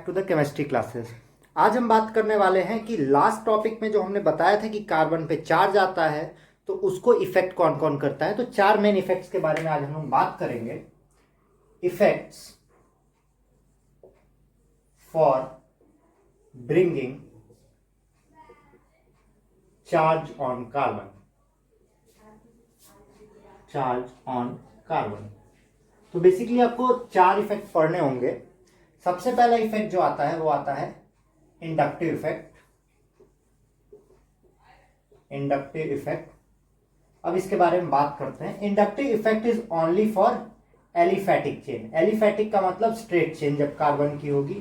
To the chemistry classes. आज हम बात करने वाले हैं कि लास्ट टॉपिक में जो हमने बताया था कि कार्बन पे चार्ज आता है तो उसको इफेक्ट कौन कौन करता है। तो चार मेन इफेक्ट्स के बारे में आज हम लोग बात करेंगे। Effects for bringing charge on carbon. Charge on carbon, तो बेसिकली आपको चार इफेक्ट पढ़ने होंगे। सबसे पहला इफेक्ट जो आता है वो आता है इंडक्टिव इफेक्ट। इंडक्टिव इफेक्ट, अब इसके बारे में बात करते हैं। Inductive effect is only for aliphatic chain. Aliphatic का मतलब स्ट्रेट चेन जब कार्बन की होगी।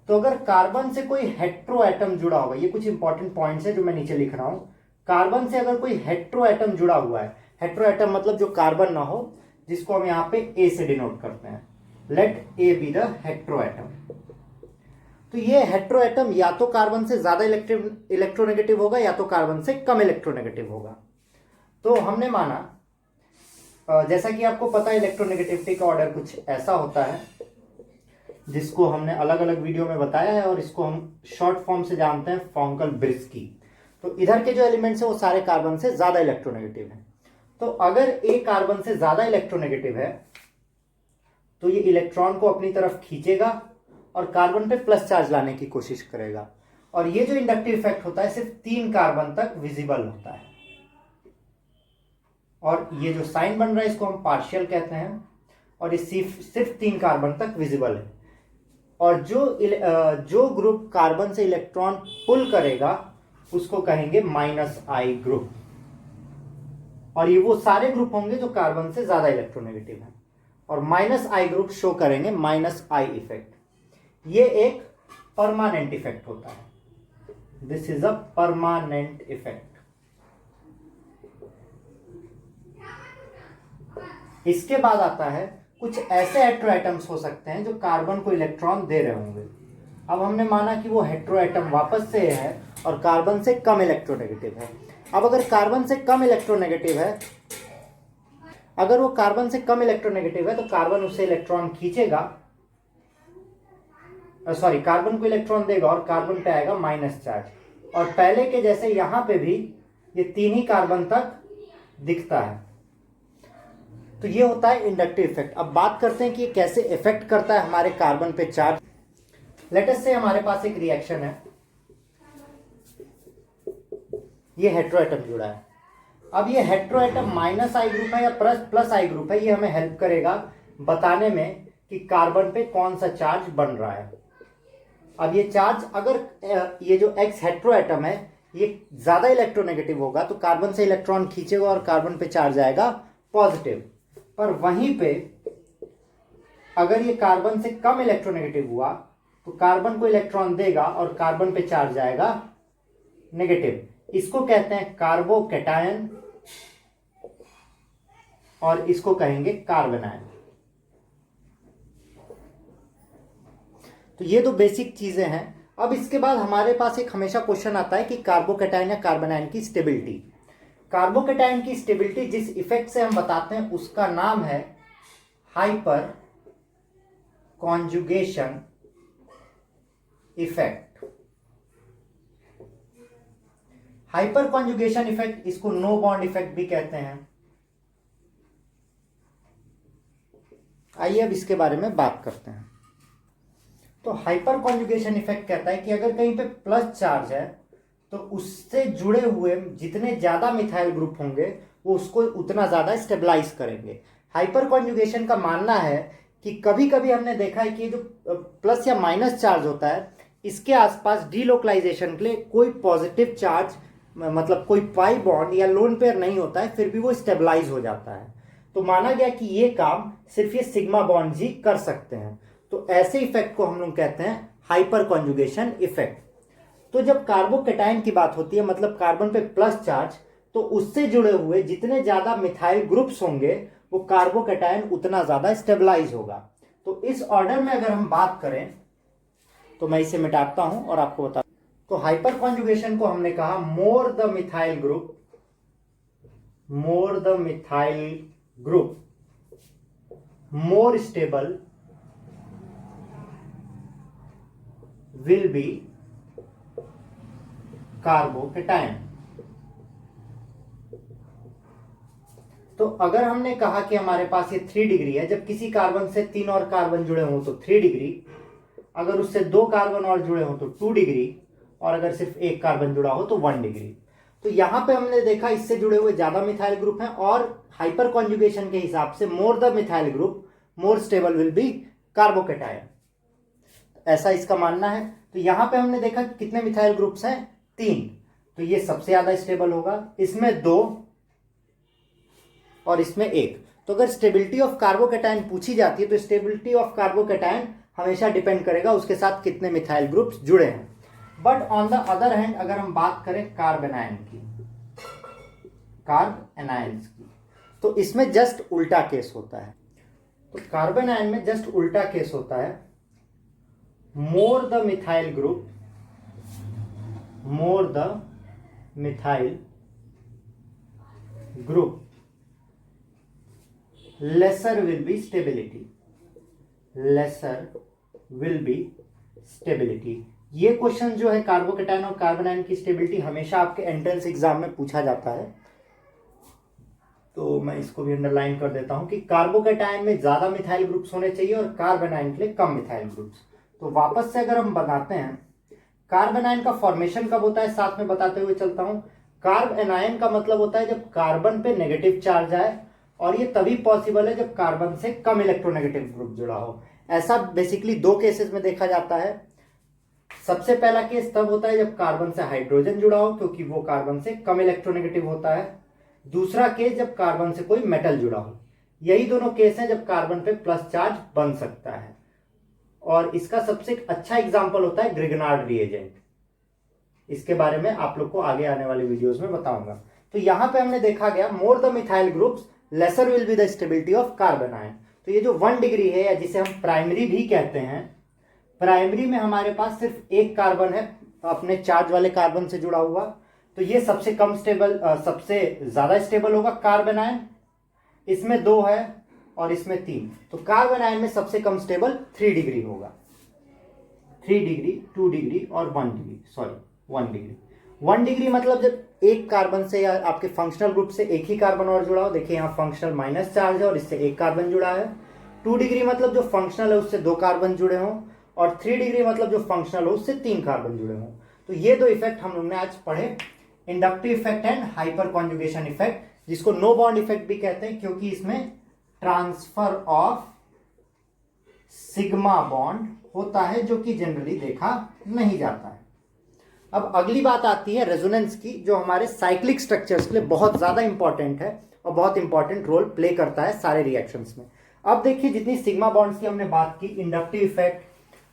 तो अगर कार्बन से कोई हेट्रो एटम जुड़ा होगा, ये कुछ इंपॉर्टेंट पॉइंट्स है जो मैं नीचे लिख रहा हूं। कार्बन से अगर कोई हेट्रो एटम जुड़ा हुआ है, हेट्रो एटम मतलब जो कार्बन ना हो, जिसको हम यहां पे ए से डिनोट करते हैं। Let A be the hetero atom. तो ये हेट्रो एटम या तो कार्बन से ज्यादा इलेक्ट्रोनेगेटिव होगा या तो कार्बन से कम इलेक्ट्रोनेगेटिव होगा। तो हमने माना, जैसा कि आपको पता है इलेक्ट्रोनेगेटिविटी का ऑर्डर कुछ ऐसा होता है जिसको हमने अलग अलग वीडियो में बताया है, और इसको हम शॉर्ट फॉर्म से जानते हैं फॉन्कल-ब्रिस्की। तो इधर के जो एलिमेंट्स है वो सारे कार्बन से ज्यादा इलेक्ट्रोनेगेटिव हैं। तो अगर ए कार्बन से ज्यादा इलेक्ट्रोनेगेटिव है तो ये इलेक्ट्रॉन को अपनी तरफ खींचेगा और कार्बन पे प्लस चार्ज लाने की कोशिश करेगा। और ये जो इंडक्टिव इफेक्ट होता है सिर्फ 3 कार्बन तक विजिबल होता है। और ये जो साइन बन रहा है इसको हम पार्शियल कहते हैं, और ये सिर्फ 3 कार्बन तक विजिबल है। और जो ग्रुप कार्बन से इलेक्ट्रॉन पुल करेगा उसको कहेंगे -I ग्रुप। और ये वो सारे ग्रुप होंगे जो कार्बन से ज्यादा इलेक्ट्रोनेगेटिव है। और -I ग्रुप शो करेंगे -I इफेक्ट। ये एक परमानेंट इफेक्ट होता है। This is a permanent effect. इसके बाद आता है कुछ ऐसे हेट्रो एटम्स हो सकते हैं जो कार्बन को इलेक्ट्रॉन दे रहे होंगे। अब हमने माना कि वो हेट्रो एटम वापस से है और कार्बन से कम इलेक्ट्रोनेगेटिव है। अब अगर कार्बन से कम इलेक्ट्रोनेगेटिव है, अगर वो कार्बन से कम इलेक्ट्रोनेगेटिव है तो कार्बन उसे इलेक्ट्रॉन खींचेगा, सॉरी कार्बन को इलेक्ट्रॉन देगा और कार्बन पे आएगा माइनस चार्ज। और पहले के जैसे यहां पे भी ये 3 ही कार्बन तक दिखता है। तो ये होता है इंडक्टिव इफेक्ट। अब बात करते हैं कि ये कैसे इफेक्ट करता है हमारे कार्बन पे चार्ज। लेट अस से हमारे पास एक रिएक्शन है, ये हेट्रो एटम जुड़ा है। अब ये हेट्रो एटम -I ग्रुप है या +I ग्रुप है, ये हमें हेल्प करेगा बताने में कि कार्बन पे कौन सा चार्ज बन रहा है। अब ये चार्ज, अगर ये जो X हेट्रो एटम है ये ज्यादा इलेक्ट्रोनेगेटिव होगा तो कार्बन से इलेक्ट्रॉन खींचेगा और कार्बन पे चार्ज आएगा पॉजिटिव। पर वहीं पे अगर ये कार्बन से कम इलेक्ट्रोनेगेटिव हुआ तो कार्बन को इलेक्ट्रॉन देगा और कार्बन पे चार्ज आएगा नेगेटिव। इसको कहते हैं कार्बोकैटायन और इसको कहेंगे कार्बोनायन। तो ये दो बेसिक चीजें हैं। अब इसके बाद हमारे पास एक हमेशा क्वेश्चन आता है कि कार्बोकैटायन या कार्बोनायन की स्टेबिलिटी। कार्बोकैटायन की स्टेबिलिटी जिस इफेक्ट से हम बताते हैं उसका नाम है hyper conjugation effect. Hyper conjugation effect, इसको नो बॉन्ड इफेक्ट भी कहते हैं। आइए अब इसके बारे में बात करते हैं। तो हाइपर कॉन्जुगेशन इफेक्ट कहता है कि अगर कहीं पे प्लस चार्ज है तो उससे जुड़े हुए जितने ज्यादा मिथाइल ग्रुप होंगे वो उसको उतना ज्यादा स्टेबलाइज करेंगे। हाइपर कॉन्जुगेशन का मानना है कि कभी कभी हमने देखा है कि जो प्लस या माइनस चार्ज होता है इसके आसपास डीलोकलाइजेशन के लिए कोई पॉजिटिव चार्ज, मतलब कोई पाई बॉन्ड या लोन पेयर नहीं होता है, फिर भी वो स्टेबलाइज हो जाता है। तो माना गया कि ये काम सिर्फ ये सिग्मा बॉन्ड जी कर सकते हैं। तो ऐसे इफेक्ट को हम लोग कहते हैं हाइपर कॉन्जुगेशन इफेक्ट। तो जब कार्बोकैटायन की बात होती है, मतलब कार्बन पे प्लस चार्ज, तो उससे जुड़े हुए जितने ज्यादा मिथाइल ग्रुप्स होंगे वो कार्बोकैटायन उतना ज्यादा स्टेबलाइज होगा। तो इस ऑर्डर में अगर हम बात करें तो मैं इसे मिटाता हूं और आपको बता। तो हाइपर कॉन्जुगेशन को हमने कहा मोर the methyl group, more the methyl group more stable will be carbocation. तो अगर हमने कहा कि हमारे पास ये 3 डिग्री है, जब किसी कार्बन से 3 और कार्बन जुड़े हों तो 3 डिग्री, अगर उससे 2 कार्बन और जुड़े हों तो 2 डिग्री, और अगर सिर्फ एक कार्बन जुड़ा हो तो 1 डिग्री। तो यहां पे हमने देखा इससे जुड़े हुए ज्यादा मिथाइल ग्रुप हैं, और हाइपर कॉन्जुगेशन के हिसाब से मोर the methyl group more stable will be carbocation, ऐसा इसका मानना है। तो यहां पे हमने देखा कितने मिथाइल ग्रुप्स हैं, 3, तो ये सबसे ज्यादा स्टेबल होगा, इसमें 2 और इसमें 1। तो अगर स्टेबिलिटी ऑफ कार्बोकेटायन पूछी जाती है तो स्टेबिलिटी ऑफ कार्बोकेटायन हमेशा डिपेंड करेगा उसके साथ कितने मिथाइल ग्रुप्स जुड़े हैं। But on the other hand अगर हम बात करें कार्बेनायन की, कार्बेनायंस की, तो इसमें जस्ट उल्टा केस होता है। तो कार्बेनायन में जस्ट उल्टा केस होता है, मोर the methyl group, more the methyl group lesser will be stability, lesser will be stability। ये क्वेश्चन जो है कार्बोकेटायन और कार्बोनायन की स्टेबिलिटी हमेशा आपके एंट्रेंस एग्जाम में पूछा जाता है, तो मैं इसको भी अंडरलाइन कर देता हूं कि कार्बोकेटायन में ज्यादा मिथाइल ग्रुप्स होने चाहिए और कार्बोनायन के लिए कम मिथाइल ग्रुप्स। तो वापस से अगर हम बताते हैं कार्बोनायन का फॉर्मेशन कब होता है, साथ में बताते हुए चलता हूं। कार्बोनायन का मतलब होता है जब कार्बन पे नेगेटिव चार्ज आए, और ये तभी पॉसिबल है जब कार्बन से कम इलेक्ट्रोनेगेटिव ग्रुप जुड़ा हो। ऐसा बेसिकली 2 केसेस में देखा जाता है। सबसे पहला केस तब होता है जब कार्बन से हाइड्रोजन जुड़ा हो, क्योंकि वो कार्बन से कम इलेक्ट्रोनेगेटिव होता है। दूसरा केस जब कार्बन से कोई मेटल जुड़ा हो। यही दोनों केस हैं जब कार्बन पे प्लस चार्ज बन सकता है, और इसका सबसे अच्छा एग्जाम्पल होता है ग्रिगनार्ड रिएजेंट। इसके बारे में आप लोग को आगे आने वाले वीडियोस में बताऊंगा। तो यहां पे हमने देखा गया more the methyl groups lesser will be the stability of carbanion. तो ये जो 1 डिग्री है, या जिसे हम प्राइमरी भी कहते हैं, प्राइमरी में हमारे पास सिर्फ एक कार्बन है अपने चार्ज वाले कार्बन से जुड़ा हुआ, तो ये सबसे कम स्टेबल, सबसे ज्यादा स्टेबल होगा कार्बोनायन। इसमें 2 है और इसमें 3, तो कार्बोनायन में सबसे कम स्टेबल 3 डिग्री होगा। 3 डिग्री, 2 डिग्री और 1 डिग्री, सॉरी 1 डिग्री। 1 डिग्री मतलब जब एक कार्बन से या आपके फंक्शनल ग्रुप से एक ही कार्बन और जुड़ा हो, देखिए यहाँ फंक्शनल माइनस चार्ज है और इससे एक कार्बन जुड़ा है। 2 डिग्री मतलब जो फंक्शनल है उससे 2 कार्बन जुड़े हों, और 3 डिग्री मतलब जो फंक्शनल हो उससे 3 कार्बन जुड़े हों। तो ये 2 इफेक्ट हम लोग ने आज पढ़े, inductive effect and hyper conjugation effect, जिसको नो बॉन्ड इफेक्ट भी कहते हैं, क्योंकि इसमें ट्रांसफर ऑफ सिग्मा बॉन्ड होता है, जो कि जनरली देखा नहीं जाता है। अब अगली बात आती है रेजोनेंस की, जो हमारे साइक्लिक स्ट्रक्चर्स के लिए बहुत ज्यादा इंपॉर्टेंट है और बहुत इंपॉर्टेंट रोल प्ले करता है सारे रिएक्शंस में। अब देखिए जितनी सिग्मा बॉन्ड्स की हमने बात की, इंडक्टिव इफेक्ट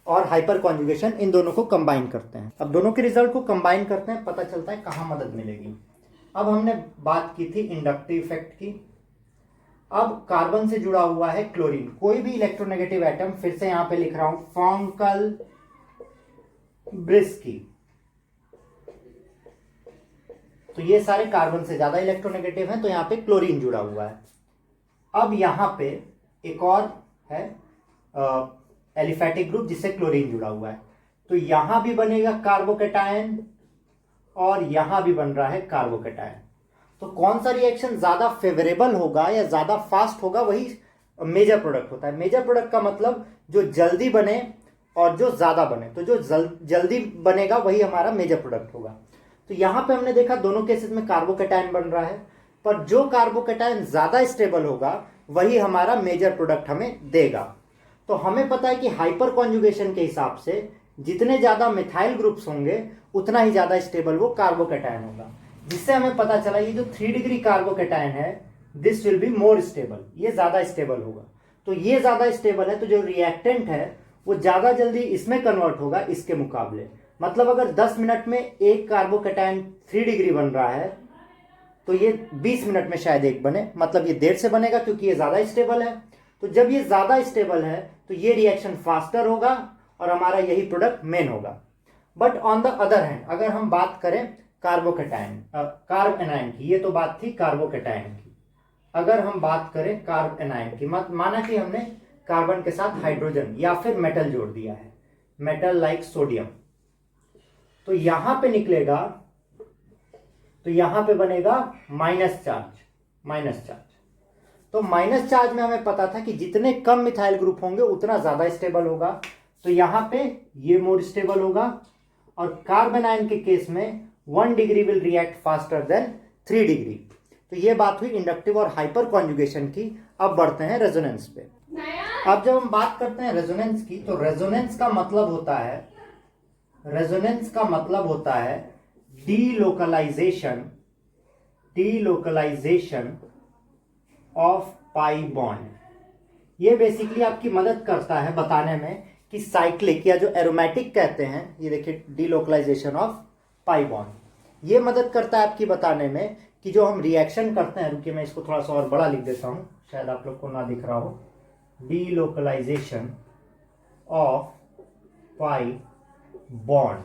और हाइपर कॉन्जुगेशन, इन दोनों को कंबाइन करते हैं। अब दोनों के रिजल्ट को कंबाइन करते हैं, पता चलता है कहां मदद मिलेगी। अब हमने बात की थी इंडक्टिव इफेक्ट की। अब कार्बन से जुड़ा हुआ है क्लोरीन, कोई भी इलेक्ट्रोनेगेटिव एटम, फिर से यहां पे लिख रहा हूं फ्रॉन्कल ब्रिस्की, तो ये सारे कार्बन से ज्यादा इलेक्ट्रोनेगेटिव हैं, तो यहां पे क्लोरीन जुड़ा हुआ है। अब यहां पे एक और है एलिफेटिक ग्रुप जिससे क्लोरीन जुड़ा हुआ है, तो यहां भी बनेगा कार्बोकेटायन और यहां भी बन रहा है कार्बोकेटायन। तो कौन सा रिएक्शन ज्यादा फेवरेबल होगा या ज्यादा फास्ट होगा, वही मेजर प्रोडक्ट होता है। मेजर प्रोडक्ट का मतलब जो जल्दी बने और जो ज्यादा बने, तो जो जल्दी बनेगा वही हमारा मेजर प्रोडक्ट होगा। तो यहां पे हमने देखा दोनों केसेस में कार्बोकेटायन बन रहा है, पर जो कार्बोकेटायन ज्यादा स्टेबल होगा वही हमारा मेजर प्रोडक्ट हमें देगा। तो हमें पता है कि हाइपर कॉन्जुगेशन के हिसाब से जितने ज्यादा मिथाइल ग्रुप्स होंगे उतना ही ज्यादा स्टेबल वो कार्बोकेटायन होगा, जिससे हमें पता चला ये जो 3 डिग्री कार्बोकेटायन है, this will be more stable, ये ज्यादा स्टेबल होगा। तो ये ज्यादा स्टेबल है, तो जो रिएक्टेंट है वो ज्यादा जल्दी इसमें कन्वर्ट होगा इसके मुकाबले। मतलब अगर 10 मिनट में एक कार्बोकेटायन 3 डिग्री बन रहा है, तो ये 20 मिनट में शायद एक बने, मतलब ये देर से बनेगा क्योंकि ये ज्यादा स्टेबल है। तो जब ये ज्यादा स्टेबल है तो ये रिएक्शन फास्टर होगा और हमारा यही प्रोडक्ट मेन होगा। But on the other hand अगर हम बात करें कार्बोकेटायन कार्बोनायन की, ये तो बात थी कार्बोकेटायन की, अगर हम बात करें कार्बोनायन की, माना कि हमने कार्बन के साथ हाइड्रोजन या फिर मेटल जोड़ दिया है, मेटल लाइक सोडियम, तो यहां पे निकलेगा, तो यहां पे बनेगा माइनस चार्ज। तो माइनस चार्ज में हमें पता था कि जितने कम मिथाइल ग्रुप होंगे उतना ज्यादा स्टेबल होगा, तो यहां पे ये मोर स्टेबल होगा। और कार्बन आयन के केस में 1 degree will react faster than 3 degree. तो ये बात हुई इंडक्टिव और हाइपर कॉन्जुगेशन की। अब बढ़ते हैं रेजोनेंस पे। अब जब हम बात करते हैं रेजोनेंस की, तो रेजोनेंस का मतलब होता है डीलोकलाइजेशन ऑफ पाई बॉन्ड। ये बेसिकली आपकी मदद करता है बताने में कि साइक्लिक या जो एरोमेटिक कहते हैं, ये देखिए डीलोकलाइजेशन ऑफ पाई बॉन्ड, ये मदद करता है आपकी बताने में कि जो हम रिएक्शन करते हैं, रुकिए मैं इसको थोड़ा सा और बड़ा लिख देता हूं, शायद आप लोग को ना दिख रहा हो, डीलोकलाइजेशन ऑफ पाई बॉन्ड।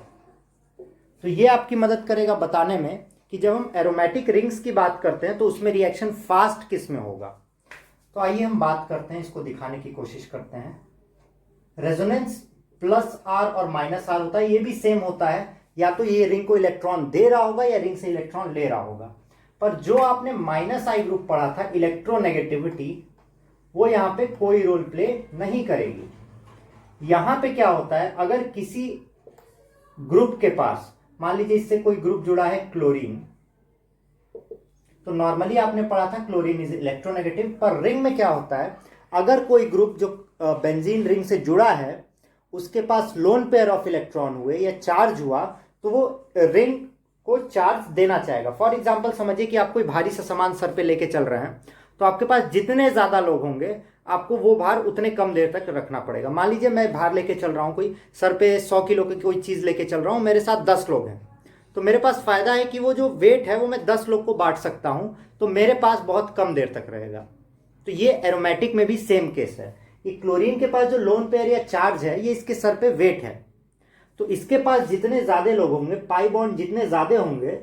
तो ये आपकी मदद करेगा बताने में कि जब हम एरोमेटिक रिंग्स की बात करते हैं तो उसमें रिएक्शन फास्ट किस में होगा। तो आइए हम बात करते हैं, इसको दिखाने की कोशिश करते हैं। रेजोनेंस प्लस आर और माइनस आर होता है, ये भी सेम होता है, या तो ये रिंग को इलेक्ट्रॉन दे रहा होगा या रिंग से इलेक्ट्रॉन ले रहा होगा। पर जो आपने माइनस आई ग्रुप पढ़ा था, इलेक्ट्रोनेगेटिविटी, वो यहां पे कोई रोल प्ले नहीं करेगी। यहां पे क्या होता है, अगर किसी ग्रुप के पास, मान लीजिए इससे कोई ग्रुप जुड़ा है क्लोरीन, तो नॉर्मली आपने पढ़ा था क्लोरीन इज इलेक्ट्रोनेगेटिव। पर रिंग में क्या होता है, अगर कोई ग्रुप जो बेंजीन रिंग से जुड़ा है उसके पास लोन पेयर ऑफ इलेक्ट्रॉन हुए या चार्ज हुआ, तो वो रिंग को चार्ज देना चाहेगा। फॉर एग्जांपल समझिए कि आप कोई भारी सा सामान सर पे लेके चल रहे हैं, तो आपके पास जितने ज्यादा लोग होंगे आपको वो भार उतने कम देर तक रखना पड़ेगा। मान लीजिए मैं भार लेके चल रहा हूं, कोई सर पे 100 किलो की कोई चीज लेके चल रहा हूं, मेरे साथ 10 लोग हैं, तो मेरे पास फायदा है कि वो जो वेट है वो मैं 10 लोग को बांट सकता हूं, तो मेरे पास बहुत कम देर तक रहेगा। तो ये एरोमेटिक में भी सेम केस है कि क्लोरीन के पास जो लोन पेयर या चार्ज है, ये इसके सर पे वेट है, तो इसके पास जितने ज्यादा लोग होंगे, पाई बॉन्ड जितने ज्यादा होंगे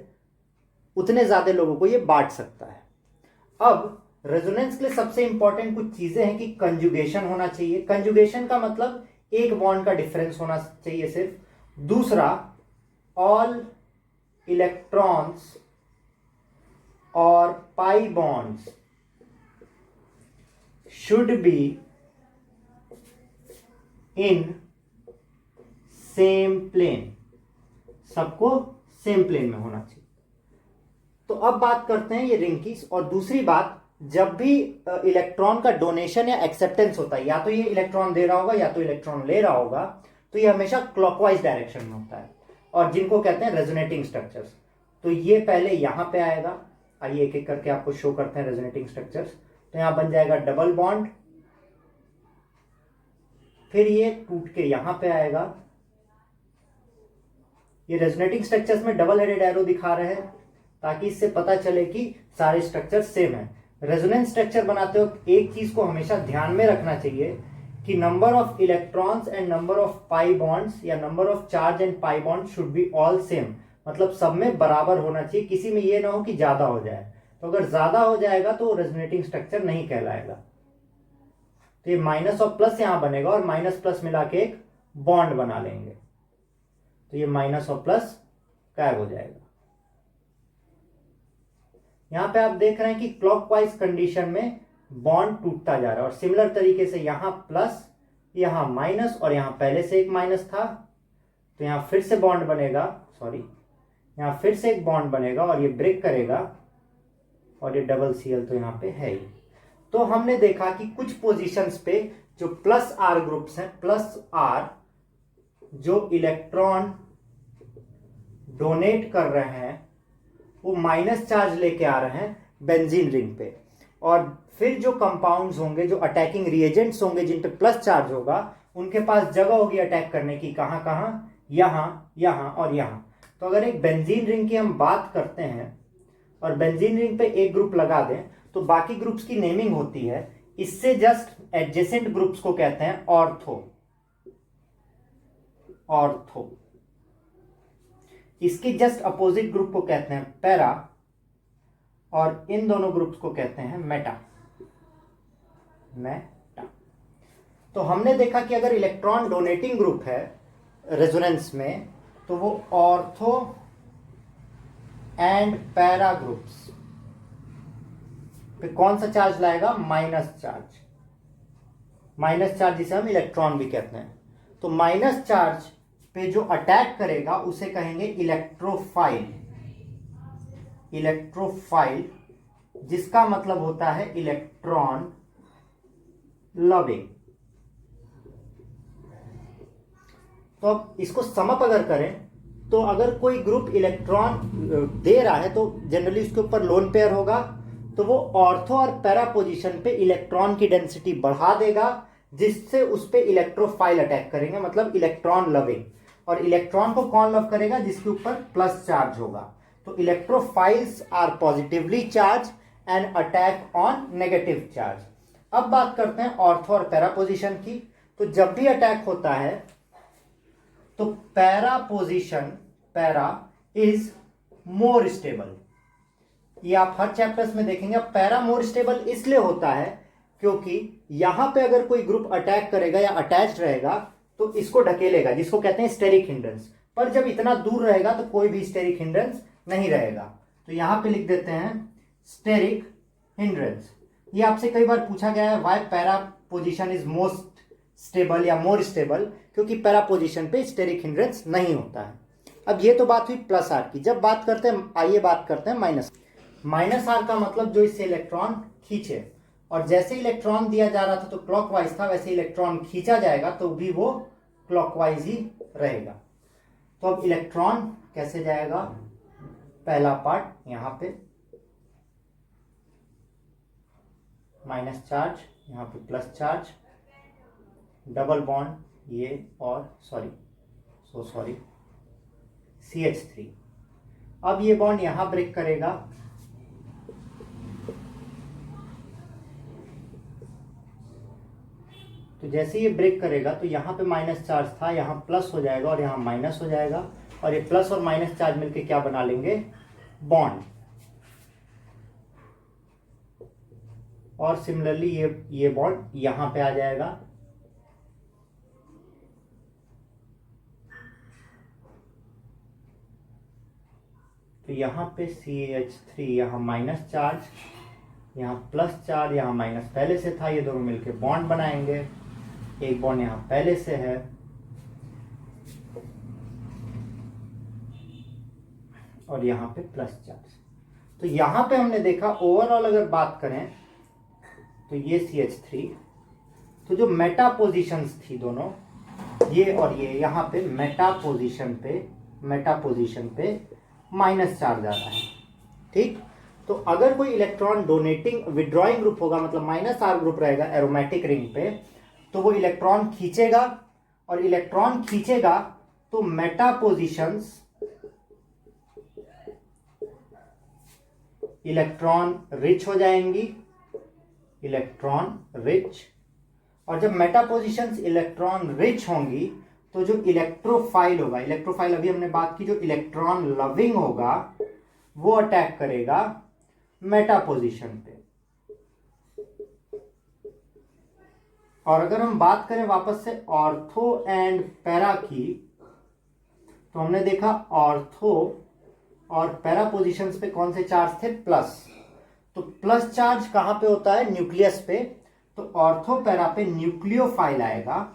उतने ज्यादा लोगों को ये बांट सकता है। अब रेजोनेंस के लिए सबसे इंपॉर्टेंट कुछ चीजें हैं कि कंजुगेशन होना चाहिए। कंजुगेशन का मतलब एक बॉन्ड का डिफरेंस होना चाहिए सिर्फ। दूसरा, ऑल इलेक्ट्रॉन्स और pi bonds should be in same plane, सबको सेम प्लेन में होना चाहिए। तो अब बात करते हैं ये रिंग की। और दूसरी बात, जब भी इलेक्ट्रॉन का डोनेशन या एक्सेप्टेंस होता है, या तो ये इलेक्ट्रॉन दे रहा होगा या तो इलेक्ट्रॉन ले रहा होगा, तो ये हमेशा क्लॉकवाइज डायरेक्शन में होता है, और जिनको कहते हैं रेजोनेटिंग स्ट्रक्चर्स। तो ये पहले यहां पे आएगा, आइए एक एक करके आपको शो करते हैं रेजोनेटिंग स्ट्रक्चर्स। तो यहां बन जाएगा डबल बॉन्ड, फिर ये टूट के यहां पे आएगा। ये रेजोनेटिंग स्ट्रक्चर्स में डबल हेडेड एरो दिखा रहे हैं ताकि इससे पता चले कि सारे स्ट्रक्चर सेम है। रेजोनेंस स्ट्रक्चर बनाते वक्त एक चीज को हमेशा ध्यान में रखना चाहिए कि number of electrons and number of pi bonds या number of charge and pi bond should be all same, मतलब सब में बराबर होना चाहिए, किसी में ये ना हो कि ज्यादा हो जाए। तो अगर ज्यादा हो जाएगा तो रेजोनेटिंग स्ट्रक्चर नहीं कहलाएगा। तो ये माइनस और प्लस यहां बनेगा और माइनस प्लस मिला के एक बॉन्ड बना लेंगे, तो ये माइनस और प्लस गायब हो जाएगा। यहां पे आप देख रहे हैं कि क्लॉकवाइज कंडीशन में बॉन्ड टूटता जा रहा है, और सिमिलर तरीके से यहां प्लस, यहां माइनस, और यहां पहले से एक माइनस था, तो यहां फिर से बॉन्ड बनेगा, सॉरी यहां फिर से एक बॉन्ड बनेगा और ये ब्रेक करेगा, और ये डबल Cl तो यहां पे है ही। तो हमने देखा कि कुछ पोजीशंस पे जो प्लस आर ग्रुप्स हैं, प्लस आर जो इलेक्ट्रॉन डोनेट कर रहे हैं वो माइनस चार्ज लेके आ रहे हैं बेंजीन रिंग पे, और फिर जो कंपाउंड्स होंगे, जो अटैकिंग रिएजेंट्स होंगे जिन पे प्लस चार्ज होगा, उनके पास जगह होगी अटैक करने की, कहां कहां, यहां, यहां और यहां। तो अगर एक बेंजीन रिंग की हम बात करते हैं और बेंजीन रिंग पे एक ग्रुप लगा दें, तो बाकी ग्रुप्स की नेमिंग होती है, इससे जस्ट एडजेसेंट ग्रुप्स को कहते हैं ऑर्थो, ऑर्थो। इसके जस्ट अपोजिट ग्रुप को कहते हैं पैरा, और इन दोनों ग्रुप्स को कहते हैं मेटा, मेटा। तो हमने देखा कि अगर इलेक्ट्रॉन डोनेटिंग ग्रुप है रेजोनेंस में, तो वो ऑर्थो एंड पैरा ग्रुप्स पे कौन सा चार्ज लाएगा? Minus charge. माइनस चार्ज जिसे हम इलेक्ट्रॉन भी कहते हैं। तो माइनस चार्ज पे जो अटैक करेगा उसे कहेंगे इलेक्ट्रोफाइल। इलेक्ट्रोफाइल जिसका मतलब होता है इलेक्ट्रॉन लविंग। तो अब इसको समअप अगर करें तो अगर कोई ग्रुप इलेक्ट्रॉन दे रहा है तो जनरली उसके ऊपर लोन पेयर होगा, तो वो ऑर्थो और पैरा पोजीशन पे इलेक्ट्रॉन की डेंसिटी बढ़ा देगा, जिससे उस पे इलेक्ट्रोफाइल अटैक करेंगे, मतलब इलेक्ट्रॉन लविंग। और इलेक्ट्रॉन को कौन लव करेगा? जिसके ऊपर प्लस चार्ज होगा। तो electrophiles are positively charge and attack on negative charge. अब बात करते हैं ऑर्थो और पैरा पोजीशन की। तो जब भी अटैक होता है तो para position, para is more stable. ये आप हर चैप्टर्स में देखेंगे। पैरा मोर स्टेबल इसलिए होता है क्योंकि यहां पे अगर कोई ग्रुप अटैक करेगा या अटैच रहेगा तो इसको ढकेलेगा, जिसको कहते हैं स्टेरिक हिंड्रेंस। पर जब इतना दूर रहेगा तो कोई भी स्टेरिक हिंड्रेंस नहीं रहेगा। तो यहां पे लिख देते हैं स्टेरिक हिंड्रेंस। ये आपसे कई बार पूछा गया है why para position is most stable या मोर स्टेबल, क्योंकि पैरा पोजीशन पे स्टेरिक हिंड्रेंस नहीं होता है। अब ये तो बात हुई प्लस आर की। जब बात करते हैं, आइए बात करते हैं माइनस। माइनस आर का मतलब जो इससे इलेक्ट्रॉन खींचे, और जैसे इलेक्ट्रॉन दिया जा रहा था तो क्लॉकवाइज था, वैसे इलेक्ट्रॉन खींचा जाएगा तो भी वो क्लॉकवाइज ही रहेगा। तो अब इलेक्ट्रॉन कैसे जाएगा? पहला पार्ट यहां पे माइनस चार्ज, यहां पे प्लस चार्ज, डबल बॉन्ड ये और सॉरी CH3। अब ये बॉन्ड यहां ब्रेक करेगा, तो जैसे ये ब्रेक करेगा तो यहां पे माइनस चार्ज था, यहां प्लस हो जाएगा और यहां माइनस हो जाएगा, और ये प्लस और माइनस चार्ज मिलके क्या बना लेंगे? बॉन्ड। और सिमिलरली ये बॉन्ड यहां पे आ जाएगा, तो यहां पे CH3, यहां माइनस चार्ज, यहां प्लस चार्ज, यहां माइनस पहले से था, ये दोनों मिलके बॉन्ड बनाएंगे। एक बॉन्ड यहां पहले से है, और यहां पे प्लस चार्ज। तो यहां पे हमने देखा ओवरऑल अगर बात करें तो ये CH3, तो जो मेटा पोजीशंस थी दोनों, ये और ये, यहां पे मेटा पोजीशन पे माइनस चार्ज आ रहा है। ठीक, तो अगर कोई इलेक्ट्रॉन डोनेटिंग विड्रॉइंग ग्रुप होगा, मतलब माइनस आर ग्रुप रहेगा एरोमेटिक रिंग पे, तो वो इलेक्ट्रॉन खींचेगा, और इलेक्ट्रॉन खींचेगा तो मेटा पोजीशंस इलेक्ट्रॉन रिच हो जाएंगी, इलेक्ट्रॉन रिच। और जब मेटा पोजीशंस इलेक्ट्रॉन रिच होंगी तो जो इलेक्ट्रोफाइल होगा, इलेक्ट्रोफाइल अभी हमने बात की, जो इलेक्ट्रॉन लविंग होगा वो अटैक करेगा मेटा पोजीशन पे। और अगर हम बात करें वापस से ऑर्थो एंड पैरा की, तो हमने देखा ऑर्थो और पैरा पोजीशंस पे कौन से चार्ज थे? प्लस। तो प्लस चार्ज कहां पे होता है? न्यूक्लियस पे। तो ऑर्थो पैरा पे न्यूक्लियोफाइल आएगा,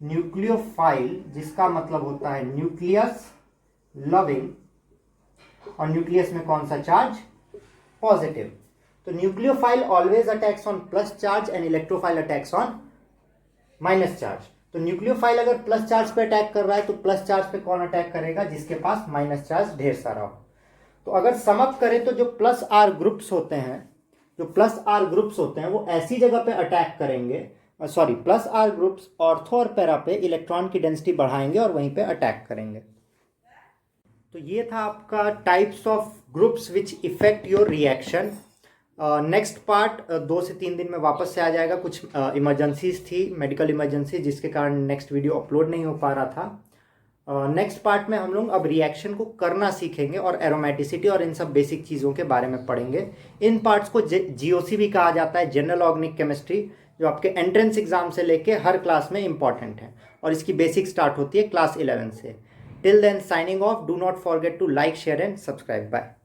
न्यूक्लियोफाइल जिसका मतलब होता है न्यूक्लियस लविंग, और न्यूक्लियस में कौन सा चार्ज? पॉजिटिव। तो nucleophile always attacks on plus charge and electrophile attacks on minus charge. तो न्यूक्लियोफाइल अगर प्लस चार्ज पे अटैक कर रहा है तो प्लस चार्ज पे कौन अटैक करेगा? जिसके पास माइनस चार्ज ढेर सारा हो। तो अगर समअप करें तो जो प्लस आर ग्रुप्स होते हैं वो ऐसी जगह पे अटैक करेंगे, प्लस आर ग्रुप्स ऑर्थो और पैरा पे इलेक्ट्रॉन की डेंसिटी बढ़ाएंगे और वहीं पे अटैक करेंगे। तो ये था आपका types of groups which effect your reaction. Next part 2 से 3 दिन में वापस से आ जाएगा। कुछ इमरजेंसीज थी, मेडिकल इमरजेंसी, जिसके कारण नेक्स्ट वीडियो अपलोड नहीं हो पा रहा था। नेक्स्ट पार्ट में हम लोग अब रिएक्शन को करना सीखेंगे और एरोमेटिसिटी और इन सब बेसिक चीज़ों के बारे में पढ़ेंगे। इन पार्ट्स को GOC भी कहा जाता है, जनरल ऑर्गेनिक केमिस्ट्री, जो आपके एंट्रेंस एग्जाम से लेके हर क्लास में इंपॉर्टेंट है, और इसकी बेसिक स्टार्ट होती है क्लास 11 से। Till then, signing off. Do not forget to like, share, and subscribe. Bye.